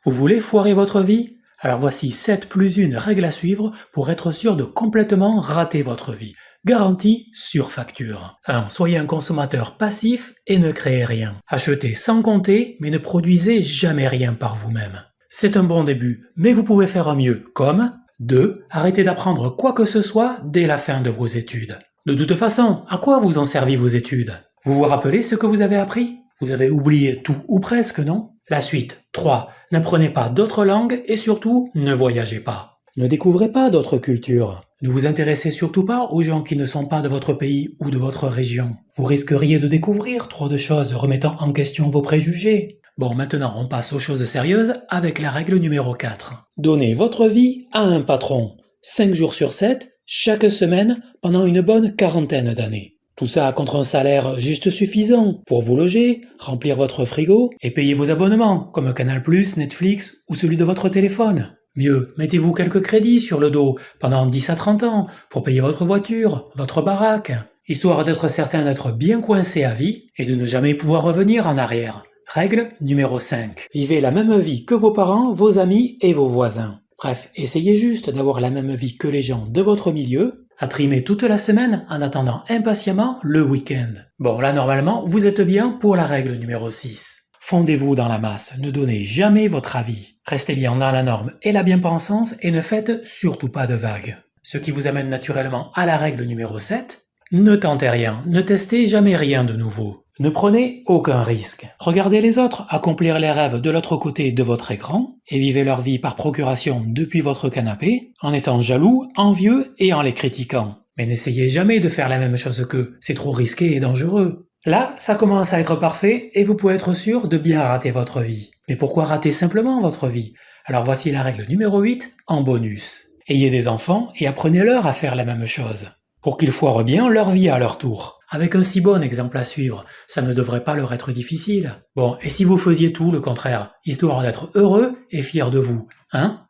Vous voulez foirer votre vie? Alors voici 7 plus 1 règles à suivre pour être sûr de complètement rater votre vie. Garantie sur facture. 1. Soyez un consommateur passif et ne créez rien. Achetez sans compter, mais ne produisez jamais rien par vous-même. C'est un bon début, mais vous pouvez faire mieux, comme 2. Arrêtez d'apprendre quoi que ce soit dès la fin de vos études. De toute façon, à quoi vous en servez vos études? Vous vous rappelez ce que vous avez appris? Vous avez oublié tout ou presque, non? La suite. 3. N'apprenez pas d'autres langues et surtout, ne voyagez pas. Ne découvrez pas d'autres cultures. Ne vous intéressez surtout pas aux gens qui ne sont pas de votre pays ou de votre région. Vous risqueriez de découvrir trop de choses remettant en question vos préjugés. Bon, maintenant on passe aux choses sérieuses avec la règle numéro 4. Donnez votre vie à un patron. 5 jours sur 7, chaque semaine, pendant une bonne quarantaine d'années. Tout ça contre un salaire juste suffisant pour vous loger, remplir votre frigo et payer vos abonnements, comme Canal+, Netflix ou celui de votre téléphone. Mieux, mettez-vous quelques crédits sur le dos pendant 10 à 30 ans pour payer votre voiture, votre baraque, histoire d'être certain d'être bien coincé à vie et de ne jamais pouvoir revenir en arrière. Règle numéro 5. Vivez la même vie que vos parents, vos amis et vos voisins. Bref, essayez juste d'avoir la même vie que les gens de votre milieu, à trimer toute la semaine en attendant impatiemment le week-end. Bon, là normalement, vous êtes bien pour la règle numéro 6. Fondez-vous dans la masse, ne donnez jamais votre avis. Restez bien dans la norme et la bien-pensance et ne faites surtout pas de vagues. Ce qui vous amène naturellement à la règle numéro 7. Ne tentez rien, ne testez jamais rien de nouveau. Ne prenez aucun risque. Regardez les autres accomplir les rêves de l'autre côté de votre écran et vivez leur vie par procuration depuis votre canapé en étant jaloux, envieux et en les critiquant. Mais n'essayez jamais de faire la même chose qu'eux, c'est trop risqué et dangereux. Là, ça commence à être parfait et vous pouvez être sûr de bien rater votre vie. Mais pourquoi rater simplement votre vie? Alors voici la règle numéro 8 en bonus. Ayez des enfants et apprenez-leur à faire la même chose, pour qu'ils foirent bien leur vie à leur tour. Avec un si bon exemple à suivre, ça ne devrait pas leur être difficile. Bon, et si vous faisiez tout le contraire, histoire d'être heureux et fiers de vous, hein?